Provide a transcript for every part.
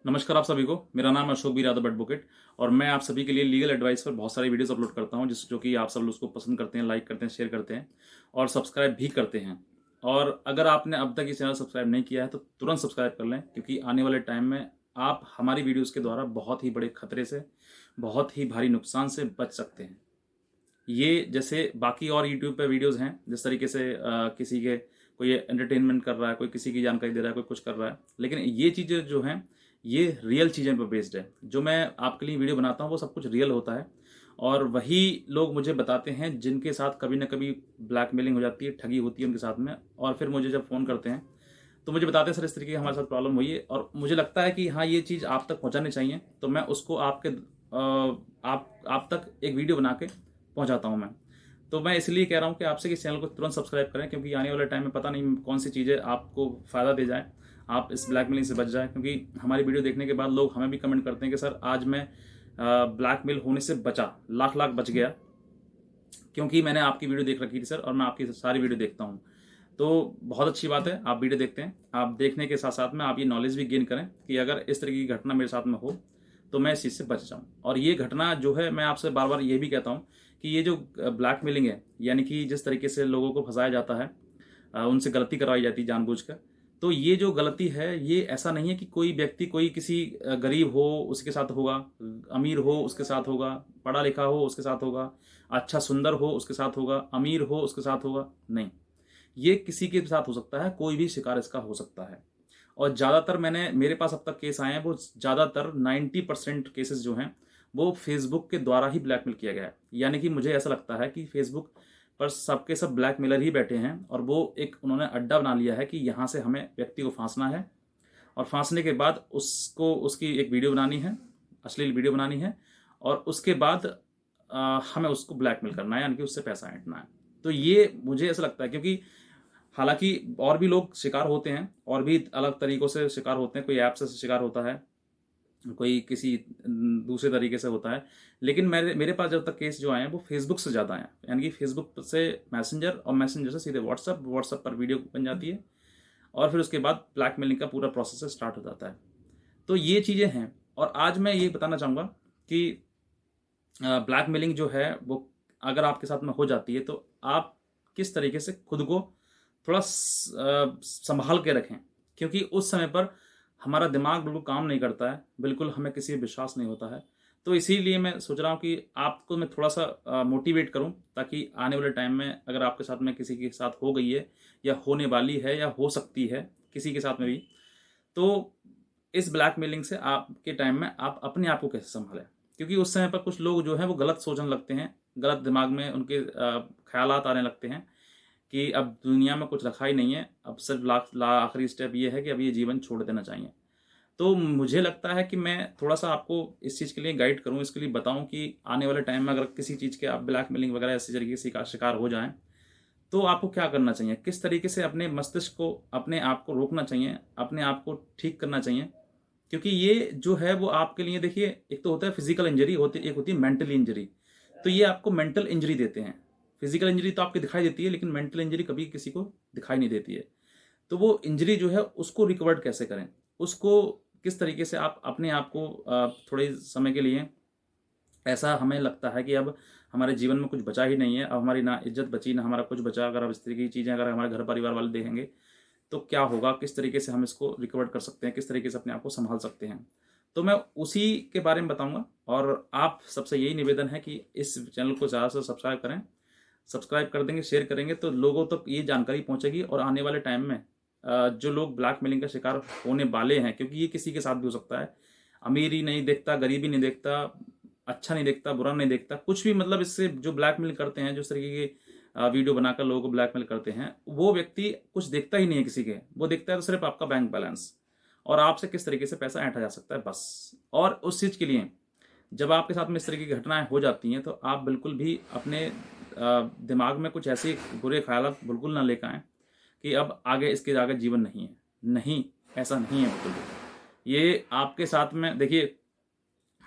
नमस्कार आप सभी को। मेरा नाम है अशोक बी यादव एडवोकेट और मैं आप सभी के लिए लीगल एडवाइस पर बहुत सारी वीडियोस अपलोड करता हूं जो कि आप सब लोग उसको पसंद करते हैं, लाइक करते हैं, शेयर करते हैं और सब्सक्राइब भी करते हैं। और अगर आपने अब तक ये चैनल सब्सक्राइब नहीं किया है तो तुरंत सब्सक्राइब कर लें, क्योंकि आने वाले टाइम में आप हमारी वीडियोज़ के द्वारा बहुत ही बड़े खतरे से, बहुत ही भारी नुकसान से बच सकते हैं। ये जैसे बाकी और यूट्यूब पे वीडियोस हैं, जिस तरीके से किसी के कोई एंटरटेनमेंट कर रहा है, कोई किसी की जानकारी दे रहा है, कोई कुछ कर रहा है, लेकिन ये चीज़ें जो हैं ये रियल चीज़ें पर बेस्ड है। जो मैं आपके लिए वीडियो बनाता हूँ वो सब कुछ रियल होता है और वही लोग मुझे बताते हैं जिनके साथ कभी ना कभी ब्लैकमेलिंग हो जाती है, ठगी होती है उनके साथ में। और फिर मुझे जब फ़ोन करते हैं तो मुझे बताते हैं, सर इस तरीके की हमारे साथ प्रॉब्लम हुई है और मुझे लगता है कि हाँ ये चीज़ आप तक पहुँचानी चाहिए, तो मैं उसको आप तक एक वीडियो बना के पहुँचाता हूँ मैं। तो मैं इसलिए कह रहा हूँ कि आपसे कि इस चैनल को तुरंत सब्सक्राइब करें, क्योंकि आने वाले टाइम में पता नहीं कौन सी चीज़ें आपको फ़ायदा दे जाए, आप इस ब्लैकमेलिंग से बच जाए। क्योंकि हमारी वीडियो देखने के बाद लोग हमें भी कमेंट करते हैं कि सर आज मैं ब्लैकमेल होने से बचा, लाख लाख बच गया, क्योंकि मैंने आपकी वीडियो देख रखी थी सर और मैं आपकी सारी वीडियो देखता हूँ। तो बहुत अच्छी बात है, आप वीडियो देखते हैं। आप देखने के साथ साथ में आप ये नॉलेज भी गेन करें कि अगर इस तरह की घटना मेरे साथ में हो तो मैं इस चीज़ से बच जाऊँ। और ये घटना जो है, मैं आपसे बार बार ये भी कहता हूँ कि ये जो ब्लैकमेलिंग है, यानी कि जिस तरीके से लोगों को फंसाया जाता है, उनसे गलती करवाई जाती है जानबूझकर। तो ये जो गलती है, ये ऐसा नहीं है कि कोई व्यक्ति कोई किसी गरीब हो उसके साथ होगा, अमीर हो उसके साथ होगा, पढ़ा लिखा हो उसके साथ होगा, अच्छा सुंदर हो उसके साथ होगा, अमीर हो उसके साथ होगा। नहीं, ये किसी के साथ हो सकता है, कोई भी शिकार इसका हो सकता है। और ज़्यादातर मेरे पास अब तक केस आए हैं, वो ज़्यादातर 90% केसेस जो हैं वो फेसबुक के द्वारा ही ब्लैकमेल किया गया है। यानी कि मुझे ऐसा लगता है कि फेसबुक पर सबके सब ब्लैकमेलर ही बैठे हैं और वो एक उन्होंने अड्डा बना लिया है कि यहाँ से हमें व्यक्ति को फांसना है और फांसने के बाद उसको उसकी एक वीडियो बनानी है, अश्लील वीडियो बनानी है, और उसके बाद हमें उसको ब्लैकमेल करना है, यानी कि उससे पैसा ऐंठना है। तो ये मुझे ऐसा लगता है, क्योंकि हालांकि और भी लोग शिकार होते हैं और भी अलग तरीकों से शिकार होते हैं। कोई ऐप से शिकार होता है, कोई किसी दूसरे तरीके से होता है, लेकिन मेरे मेरे पास जब तक केस जो आए हैं वो फेसबुक से ज़्यादा आए हैं। यानी कि फेसबुक से मैसेंजर और मैसेंजर से सीधे व्हाट्सअप पर वीडियो बन जाती है और फिर उसके बाद ब्लैकमेलिंग का पूरा प्रोसेस स्टार्ट हो जाता है। तो ये चीज़ें हैं। और आज मैं ये बताना चाहूँगा कि ब्लैकमेलिंग जो है वो अगर आपके साथ में हो जाती है तो आप किस तरीके से खुद को थोड़ा संभाल के रखें, क्योंकि उस समय पर हमारा दिमाग बिल्कुल काम नहीं करता है, बिल्कुल हमें किसी पे विश्वास नहीं होता है। तो इसीलिए मैं सोच रहा हूँ कि आपको मैं थोड़ा सा मोटिवेट करूँ, ताकि आने वाले टाइम में अगर आपके साथ में किसी के साथ हो गई है या होने वाली है या हो सकती है किसी के साथ में भी, तो इस ब्लैकमेलिंग से आपके टाइम में आप अपने आप को कैसे संभालें। क्योंकि उस समय पर कुछ लोग जो हैं वो गलत सोचने लगते हैं, गलत दिमाग में उनके ख्यालात आने लगते हैं कि अब दुनिया में कुछ रखा ही नहीं है, अब सिर्फ आखिरी स्टेप ये है कि अब ये जीवन छोड़ देना चाहिए। तो मुझे लगता है कि मैं थोड़ा-सा आपको इस चीज़ के लिए गाइड करूँ, इसके लिए बताऊँ कि आने वाले टाइम में अगर किसी चीज़ के आप ब्लैकमेलिंग वगैरह ऐसी तरीके से का शिकार हो जाएँ, तो आपको क्या करना चाहिए? किस तरीके से अपने मस्तिष्क को, अपने आप को रोकना चाहिए, अपने आप को ठीक करना चाहिए? क्योंकि ये जो है वो आपके लिए, देखिए, एक तो होता है फिज़िकल इंजरी, एक होती है मेंटल इंजरी। तो ये आपको मेंटल इंजरी देते हैं। फिज़िकल इंजरी तो आपकी दिखाई देती है, लेकिन मेंटल इंजरी कभी किसी को दिखाई नहीं देती है। तो वो इंजरी जो है उसको रिकवर्ड कैसे करें? उसको किस तरीके से आप अपने आप को थोड़े समय के लिए, ऐसा हमें लगता है कि अब हमारे जीवन में कुछ बचा ही नहीं है, अब हमारी ना इज़्ज़त बची, ना हमारा कुछ बचा। अगर अब इस तरह की चीज़ें अगर हमारे घर परिवार वाले देखेंगे, तो क्या होगा? किस तरीके से हम इसको रिकवर कर सकते हैं? किस तरीके से अपने आप को सँभाल सकते हैं? तो मैं उसी के बारे में बताऊँगा और आप सबसे यही निवेदन है कि इस चैनल को ज़्यादा से सब्सक्राइब करें। सब्सक्राइब कर देंगे, शेयर करेंगे तो लोगों तक ये जानकारी पहुँचेगी और आने वाले टाइम में जो लोग ब्लैकमेलिंग का शिकार होने वाले हैं, क्योंकि ये किसी के साथ भी हो सकता है। अमीरी नहीं देखता, गरीबी नहीं देखता, अच्छा नहीं देखता, बुरा नहीं देखता, कुछ भी। मतलब इससे जो ब्लैकमेल करते हैं, जो इस तरीके की वीडियो बनाकर लोगों को ब्लैकमेल करते हैं, वो व्यक्ति कुछ देखता ही नहीं है किसी के। वो देखता है तो सिर्फ आपका बैंक बैलेंस और आपसे किस तरीके से पैसा ऐंठा जा सकता है, बस। और उस चीज़ के लिए जब आपके साथ में इस तरह की घटनाएं हो जाती हैं, तो आप बिल्कुल भी अपने दिमाग में कुछ ऐसे बुरे ख्यालात बिल्कुल ना लेकर आएँ कि अब आगे इसके आगे जीवन नहीं है। नहीं, ऐसा नहीं है बिल्कुल भी। ये आपके साथ में, देखिए,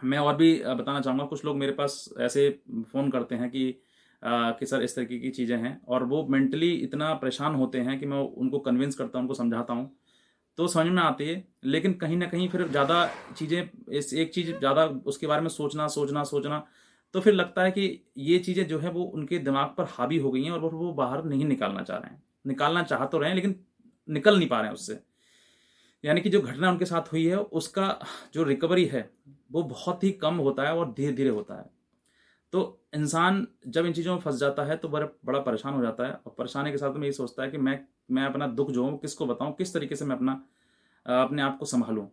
मैं और भी बताना चाहूँगा। कुछ लोग मेरे पास ऐसे फ़ोन करते हैं कि सर इस तरीके की चीज़ें हैं, और वो मेंटली इतना परेशान होते हैं कि मैं उनको कन्विंस करता हूँ, उनको समझाता हूँ। तो समझ में आती है, लेकिन कहीं ना कहीं फिर ज़्यादा चीज़ें, इस एक चीज़ ज़्यादा उसके बारे में सोचना सोचना सोचना, तो फिर लगता है कि ये चीज़ें जो है वो उनके दिमाग पर हावी हो गई हैं और वो बाहर नहीं निकालना चाह रहे हैं। निकालना चाह तो रहे हैं लेकिन निकल नहीं पा रहे हैं उससे। यानी कि जो घटना उनके साथ हुई है उसका जो रिकवरी है वो बहुत ही कम होता है और धीरे धीरे होता है। तो इंसान जब इन चीज़ों में फंस जाता है तो बड़ा बड़ा परेशान हो जाता है, और परेशानी के साथ में ये सोचता है कि मैं अपना दुख जो हूँ किसको बताऊँ, किस तरीके से मैं अपने आप को संभालूँ।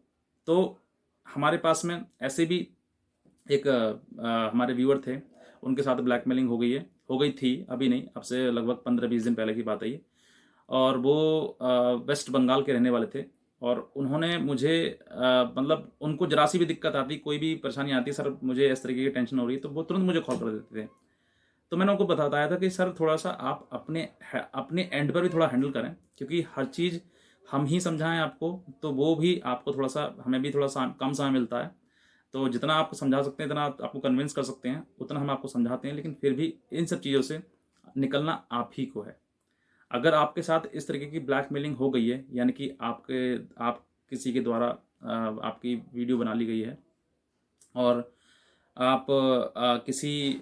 तो हमारे पास में ऐसे भी एक हमारे व्यूअर थे, उनके साथ ब्लैकमेलिंग हो गई थी, अभी नहीं, अब से लगभग 15-20 दिन पहले की बात है ये। और वो वेस्ट बंगाल के रहने वाले थे, और उन्होंने मुझे मतलब उनको जरा सी भी दिक्कत आती, कोई भी परेशानी आती, सर मुझे इस तरीके की टेंशन हो रही है, तो वो तुरंत मुझे कॉल कर देते थे। तो मैंने उनको बताया था कि सर थोड़ा सा आप अपने एंड पर भी थोड़ा हैंडल करें, क्योंकि हर चीज़ हम ही समझाएं आपको तो वो भी आपको थोड़ा सा, हमें भी थोड़ा सा कम समय मिलता है। तो जितना आपको समझा सकते हैं, इतना आपको कन्विंस कर सकते हैं, उतना हम आपको समझाते हैं, लेकिन फिर भी इन सब चीज़ों से निकलना आप ही को है। अगर आपके साथ इस तरीके की ब्लैकमेलिंग हो गई है, यानी कि आप किसी के द्वारा आपकी वीडियो बना ली गई है, और आप किसी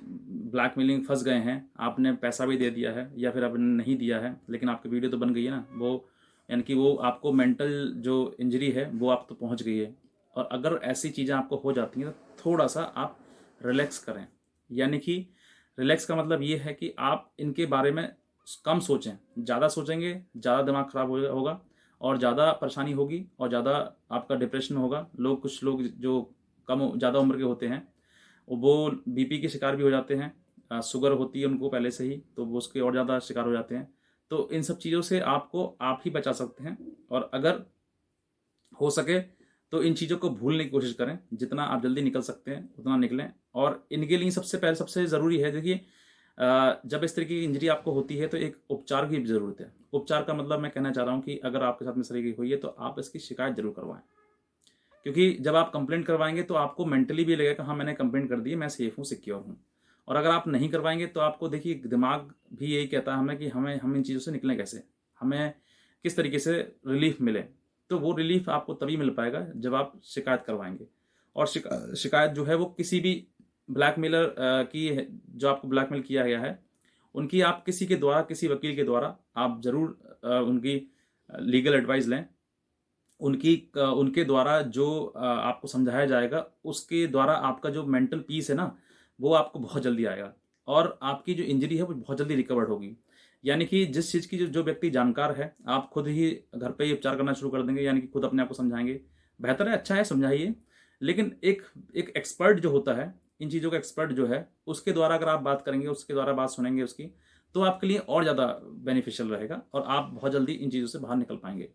ब्लैकमेलिंग फंस गए हैं, आपने पैसा भी दे दिया है या फिर आपने नहीं दिया है, लेकिन आपकी वीडियो तो बन गई है ना, वो यानी कि वो आपको मेंटल जो इंजरी है वो आप तो पहुंच गई है। और अगर ऐसी चीज़ें आपको हो जाती हैं तो थोड़ा सा आप रिलैक्स करें। यानी कि रिलैक्स का मतलब ये है कि आप इनके बारे में कम सोचें। ज़्यादा सोचेंगे ज़्यादा दिमाग ख़राब होगा, और ज़्यादा परेशानी होगी, और ज़्यादा आपका डिप्रेशन होगा। कुछ लोग जो कम ज़्यादा उम्र के होते हैं वो बीपी के शिकार भी हो जाते हैं, शुगर होती है उनको पहले से ही, तो वो उसके और ज़्यादा शिकार हो जाते हैं। तो इन सब चीज़ों से आपको आप ही बचा सकते हैं, और अगर हो सके तो इन चीज़ों को भूलने की कोशिश करें। जितना आप जल्दी निकल सकते हैं उतना निकलें। और इनके लिए सबसे पहले सबसे ज़रूरी है, देखिए जब इस तरीके की इंजरी आपको होती है तो एक उपचार की भी ज़रूरत है। उपचार का मतलब मैं कहना चाह रहा हूँ कि अगर आपके साथ में इस तरीके की हुई है तो आप इसकी शिकायत ज़रूर करवाएं, क्योंकि जब आप कंप्लेंट करवाएंगे तो आपको मेंटली भी लगेगा कि हाँ मैंने कंप्लेंट कर दी है, मैं सेफ हूँ, सिक्योर हूँ। और अगर आप नहीं करवाएंगे तो आपको देखिए दिमाग भी यही कहता है हमें कि हम इन चीज़ों से निकलें कैसे, हमें किस तरीके से रिलीफ मिले। तो वो रिलीफ आपको तभी मिल पाएगा जब आप शिकायत करवाएंगे। और शिकायत जो है वो किसी भी ब्लैकमेलर की जो आपको ब्लैकमेल किया गया है उनकी, आप किसी के द्वारा, किसी वकील के द्वारा आप जरूर उनकी लीगल एडवाइस लें। उनके द्वारा जो आपको समझाया जाएगा उसके द्वारा आपका जो मेंटल पीस है ना वो आपको बहुत जल्दी आएगा, और आपकी जो इंजरी है वो बहुत जल्दी रिकवर होगी। यानी कि जिस चीज़ की जो व्यक्ति जानकार है, आप खुद ही घर पे ही उपचार करना शुरू कर देंगे, यानी कि खुद अपने आप को समझाएंगे। बेहतर है, अच्छा है, समझाइए। लेकिन एक एक एक्सपर्ट जो होता है, इन चीज़ों का एक्सपर्ट जो है, उसके द्वारा अगर आप बात करेंगे, उसके द्वारा बात सुनेंगे उसकी, तो आपके लिए और ज़्यादा बेनिफिशियल रहेगा, और आप बहुत जल्दी इन चीज़ों से बाहर निकल पाएंगे।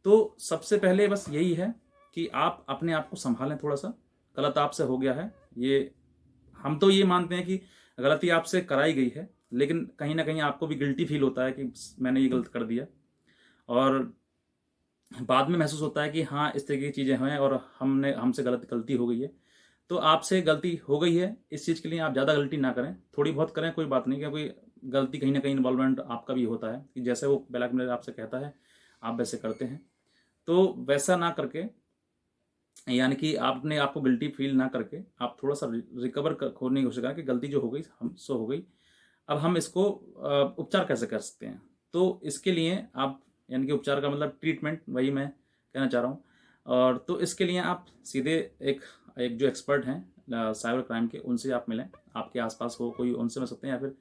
तो सबसे पहले बस यही है कि आप अपने आप को संभालें थोड़ा सा। गलत आपसे हो गया है, ये हम तो ये मानते हैं कि गलती आपसे कराई गई है, लेकिन कहीं ना कहीं आपको भी गिल्टी फील होता है कि मैंने ये गलत कर दिया, और बाद में महसूस होता है कि हाँ इस तरीके की चीज़ें हैं और हमसे गलती हो गई है। तो आपसे गलती हो गई है, इस चीज़ के लिए आप ज़्यादा गलती ना करें, थोड़ी बहुत करें, कोई बात नहीं, क्योंकि गलती कहीं ना कहीं इन्वॉल्वमेंट आपका भी होता है कि जैसे वो ब्लैकमेलर आपसे कहता है आप वैसे करते हैं। तो वैसा ना करके, यानी कि आपने आपको गिल्टी फील ना करके, आप थोड़ा सा रिकवर होने की कोशिश करें कि गलती जो हो गई हमसे हो गई, अब हम इसको उपचार कैसे कर सकते हैं। तो इसके लिए आप, यानी कि उपचार का मतलब ट्रीटमेंट, वही मैं कहना चाह रहा हूँ। और तो इसके लिए आप सीधे एक एक जो एक्सपर्ट हैं साइबर क्राइम के, उनसे आप मिलें। आपके आसपास हो कोई, उनसे मिल सकते हैं, या फिर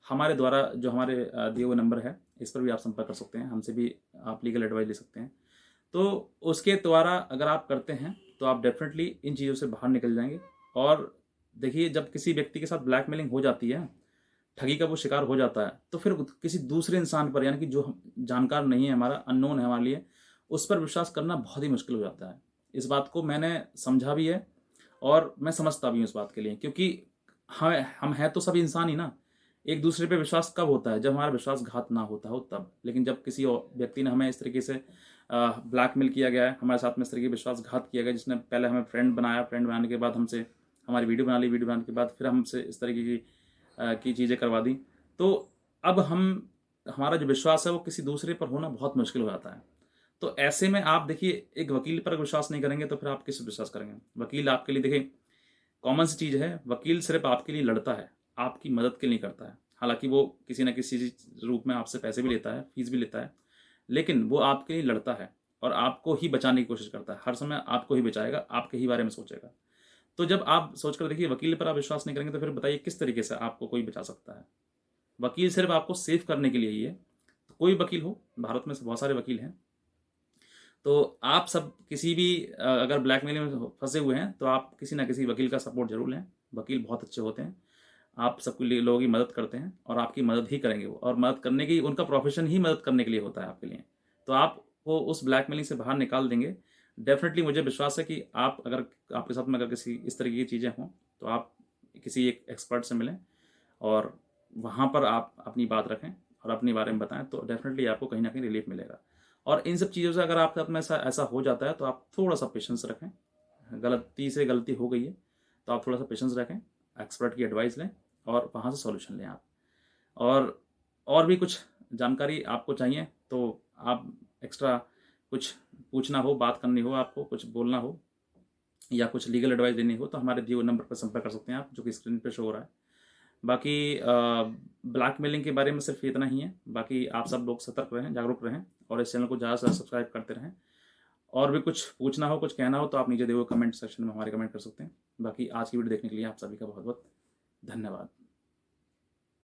हमारे द्वारा जो हमारे दिए हुए नंबर है इस पर भी आप संपर्क कर सकते हैं, हमसे भी आप लीगल एडवाइस ले सकते हैं। तो उसके द्वारा अगर आप करते हैं तो आप डेफिनेटली इन चीज़ों से बाहर निकल जाएंगे। और देखिए जब किसी व्यक्ति के साथ ब्लैकमेलिंग हो जाती है, ठगी का वो शिकार हो जाता है, तो फिर किसी दूसरे इंसान पर, यानी कि जो जानकार नहीं है, हमारा अननोन है हमारे लिए, उस पर विश्वास करना बहुत ही मुश्किल हो जाता है। इस बात को मैंने समझा भी है, और मैं समझता भी हूँ इस बात के लिए, क्योंकि हम हैं तो सभी इंसान ही ना। एक दूसरे पे विश्वास कब होता है, जब हमारा विश्वासघात ना होता हो तब। लेकिन जब किसी और व्यक्ति ने हमें इस तरीके से ब्लैकमेल किया गया है, हमारे साथ में इस तरीके विश्वासघात किया गया, जिसने पहले हमें फ्रेंड बनाया, फ्रेंड बनाने के बाद हमसे हमारी वीडियो बना ली, वीडियो बनाने के बाद फिर हमसे इस तरीके की चीज़ें करवा दी, तो अब हमारा जो विश्वास है वो किसी दूसरे पर होना बहुत मुश्किल हो जाता है। तो ऐसे में आप देखिए, एक वकील पर विश्वास नहीं करेंगे तो फिर आप किस पर विश्वास करेंगे? वकील आपके लिए देखिए कॉमन सी चीज़ है, वकील सिर्फ आपके लिए लड़ता है, आपकी मदद के लिए करता है। हालाँकि वो किसी न किसी रूप में आपसे पैसे भी लेता है, फीस भी लेता है, लेकिन वो आपके लिए लड़ता है और आपको ही बचाने की कोशिश करता है। हर समय आपको ही बचाएगा, आपके ही बारे में सोचेगा। तो जब आप सोचकर देखिए वकील पर आप विश्वास नहीं करेंगे तो फिर बताइए किस तरीके से आपको कोई बचा सकता है? वकील सिर्फ आपको सेव करने के लिए ही है। तो कोई वकील हो, भारत में बहुत सारे वकील हैं, तो आप सब किसी भी अगर ब्लैकमेलिंग में फंसे हुए हैं तो आप किसी ना किसी वकील का सपोर्ट जरूर लें। वकील बहुत अच्छे होते हैं, आप सबके लिए लोगों की मदद करते हैं और आपकी मदद ही करेंगे वो, और मदद करने की उनका प्रोफेशन ही मदद करने के लिए होता है आपके लिए। तो आपको उस ब्लैकमेलिंग से बाहर निकाल देंगे। डेफिनेटली मुझे विश्वास है कि आप अगर आपके साथ में अगर किसी इस तरीके की चीज़ें हों तो आप किसी एक एक्सपर्ट से मिलें और वहाँ पर आप अपनी बात रखें और अपने बारे में बताएं, तो डेफिनेटली आपको कहीं ना कहीं रिलीफ मिलेगा। और इन सब चीज़ों से अगर आपके साथ में ऐसा ऐसा हो जाता है तो आप थोड़ा सा पेशेंस रखें। गलती से गलती हो गई है तो आप थोड़ा सा पेशेंस रखें, एक्सपर्ट की एडवाइस लें और वहाँ से सॉल्यूशन लें आप। और भी कुछ जानकारी आपको चाहिए तो आप एक्स्ट्रा कुछ पूछना हो, बात करनी हो, आपको कुछ बोलना हो या कुछ लीगल एडवाइस देनी हो तो हमारे दिए हुए नंबर पर संपर्क कर सकते हैं आप, जो कि स्क्रीन पे शो हो रहा है। बाकी ब्लैकमेलिंग के बारे में सिर्फ इतना ही है। बाकी आप सब लोग सतर्क रहें, जागरूक रहें और इस चैनल को ज़्यादा से ज़्यादा सब्सक्राइब करते रहें। और भी कुछ पूछना हो, कुछ कहना हो तो आप नीचे दिए हुए कमेंट सेक्शन में हमारे कमेंट कर सकते हैं। बाकी आज की वीडियो देखने के लिए आप सभी का बहुत बहुत धन्यवाद।